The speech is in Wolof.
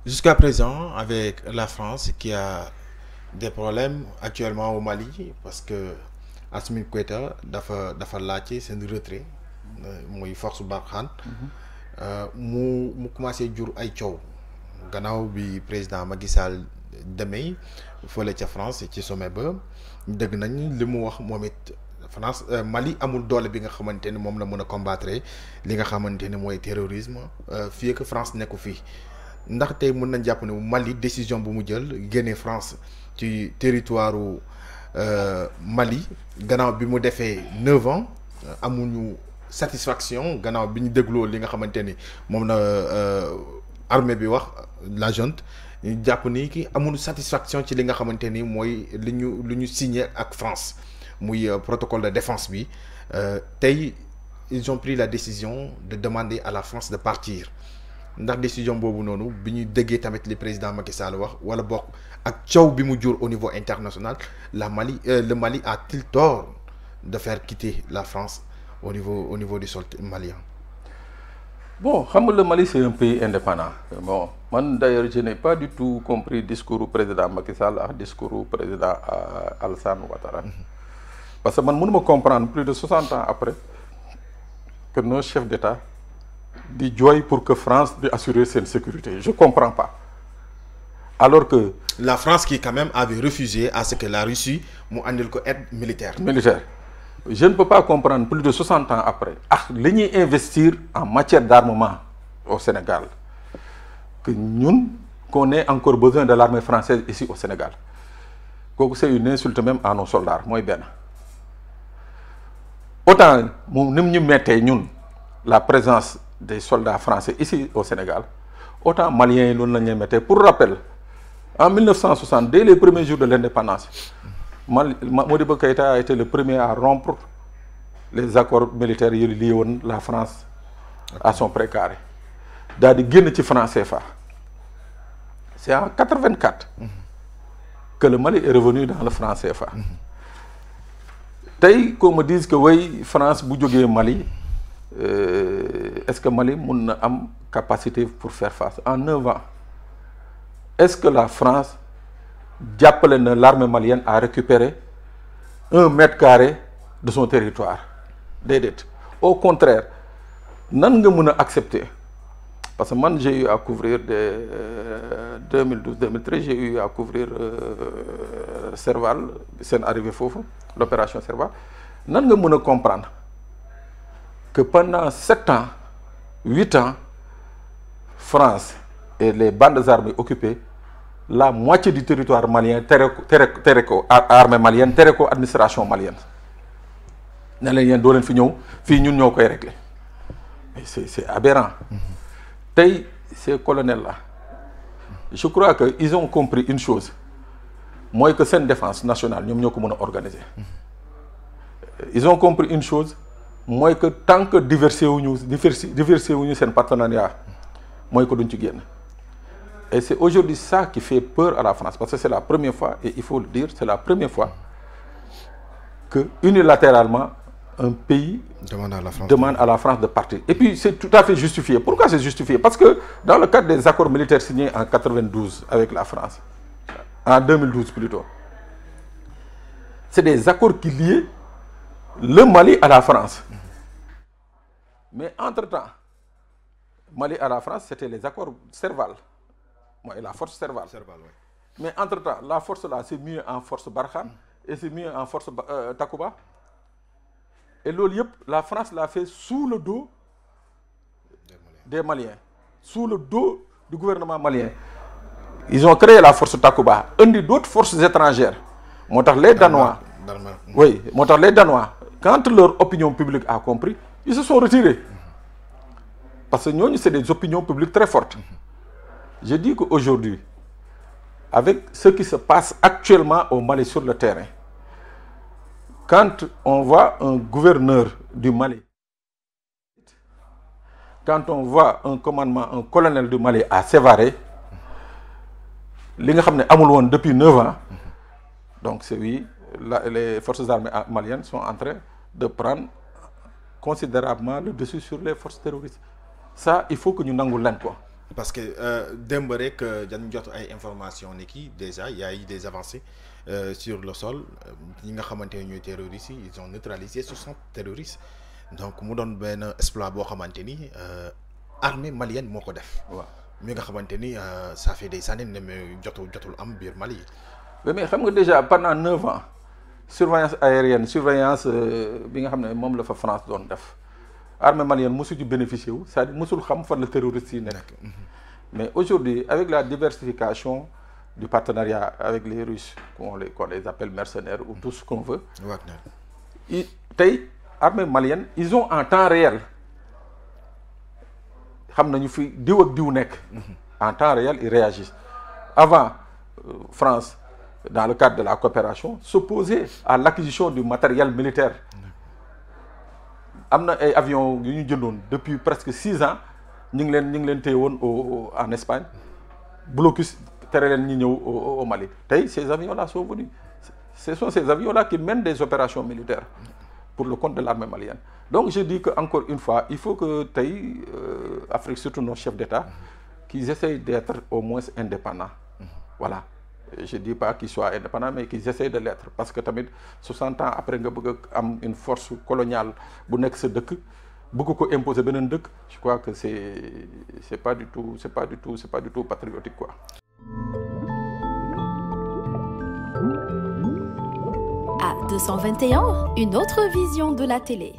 Jusqu'à présent, avec la France qui a des problèmes actuellement au Mali, parce que Assimi Goïta dafa laajte seen retrait muy force Barkhane mu commencé jur ay coow gannaaw bi président Macky Sall demee fële ca France ci sommet ba dëgg nañ li mu wax moom it France Mali amul doole bi nga xamante ni moom la mën a combattre li nga xamante ni mooy terrorisme fii ak France nekku fii ndax tey mën nañ jàpp ne Mali décision bu mu jël génne France ci territoire Mali gannaaw bi mu defee 9 ans amuñu satisfaction gannaaw bi ñu dégloo li nga xamante ni moom la armée bi wax la junte ñu jàpp ni ki amuñu satisfaction ci li nga xamante ni mooy li ñu signé ak France muy protocole de défense bi tey ils ont pris la décision de demander à la France de partir ndax décision boobu noonu bi ñu déggee tamit li président Macky Sall wax wala bokk ak coow bi mu jur au niveau international le Mali a-t-il tort de faire quitter la France au niveau du sol malien. Bon, le Mali c'est un pays indépendant. Bon, moi d'ailleurs je n'ai pas du tout compris le discours du président Macky Sall et le discours du président Alassane Ouattara. Parce que moi je ne comprendre plus de 60 ans après que nos chefs d'État disent joie pour que France puisse assurer sa sécurité. Je ne comprends pas. Alors que la France qui quand même avait refusé à ce que la Russie m'annule aide militaire. Je ne peux pas comprendre plus de 60 ans après, l'Union investir en matière d'armement au Sénégal, que nous, qu'on ait encore besoin de l'armée française ici au Sénégal. C'est une insulte même à nos soldats, moi bien. Autant nous mettons la présence des soldats français ici au Sénégal, autant Maliens nous les mettons. Pour rappel, en 1960, dès les premiers jours de l'indépendance, Modibo Keïta a été le premier à rompre les accords militaires liés à la France à son précaré. Dans les francs CFA. C'est en 1984 que le Mali est revenu dans le franc CFA. Taï, qu'on me dise que oui, France a Mali, est-ce que Mali a une capacité pour faire face? En 9 ans, est-ce que la France l'armée malienne a récupéré 1 mètre carré de son territoire? Au contraire, nan nga mëna accepter parce que moi j'ai eu à couvrir de 2012-2013 j'ai eu à couvrir Serval, c'est arrivé fofu, l'opération Serval. Nan nga mëna comprendre que pendant 7 ans, 8 ans, France et les bandes armées occupées la moitié du territoire malien, armée malienne, administration malienne. C'est aberrant. Ces colonels-là, je crois qu'ils ont compris une chose. Moi, que c'est une défense nationale, nous sommes organisés. Ils ont compris une chose. Moi, que tant que diversifier ce partenariat, moi, que nous sommes. Et c'est aujourd'hui ça qui fait peur à la France. Parce que c'est la première fois, et il faut le dire, c'est la première fois que unilatéralement, un pays demande à la France de partir. Et puis c'est tout à fait justifié. Pourquoi c'est justifié? Parce que dans le cadre des accords militaires signés en 1992 avec la France, en 2012 plutôt, c'est des accords qui liaient le Mali à la France. Mais entre-temps, Mali à la France, c'était les accords Serval. Et la force Serval. Oui. Mais entre-temps, la force là, c'est mieux en force Barkhane et c'est mieux en force Takuba. Et la France l'a fait sous le dos des Maliens, sous le dos du gouvernement malien. Ils ont créé la force Takuba, une d'autres forces étrangères. Les Danois, oui, les Danois, quand leur opinion publique a compris, ils se sont retirés. Parce que nous, c'est des opinions publiques très fortes. Je dis qu'aujourd'hui, avec ce qui se passe actuellement au Mali sur le terrain, quand on voit un gouverneur du Mali, quand on voit un commandement, un colonel du Mali à Sévaré, depuis 9 ans, donc c'est oui, les forces armées maliennes sont en train de prendre considérablement le dessus sur les forces terroristes. Ça, il faut que nous n'en quoi. parce que démb rek dañu jot ay informations ni kii déjà y a eu des avancées sur le sol ñi nga xamante ne ñooy terroristes yi ils ont neutralisé 60 terroristes donc mu doon benn exploit boo xamante ni armée malienne moo ko def. waaw mi nga xamante ni ça fait des années ne mais jotul am biir Mali. mais xam nga déjà pendant 9 ans surveillance aérienne surveillance bi nga xam ne moom la fa France doon def armée malienne mosu ci bénéficier wu c'est-à-dire mosul xam fan la terroriste yi nekk. Mais aujourd'hui, avec la diversification du partenariat avec les Russes, qu'on les appelle mercenaires ou tout ce qu'on veut, tey armée malienne, ils ont en temps réel xam nañu fi diw ak diw nekk. En temps réel, ils réagissent. Avant, France, dans le cadre de la coopération, s'opposait à l'acquisition du matériel militaire. Am na ay avions yu ñu jëndoon depuis presque 6 ans. ñu ngi leen téye woon en Espagne blocus tere leen ñi ñëw au Mali tey ces avions là sont venus ce sont ces avions là qui mènent des opérations militaires pour le compte de l'armée malienne. Donc je dis que encore une fois il faut que tey Afrique surtout nos chefs d'État qu'ils essayent d'être au moins indépendants. Voilà, je dis pas qu'ils soient indépendants mais qu'ils essayent de l'être parce que tamit 60 ans après nga bëgg a am une force coloniale bu nekk sa dëkk bëgg ko imposer beneen dëkk, je crois que c'est pas du tout patriotique quoi. À 221, une autre vision de la télé.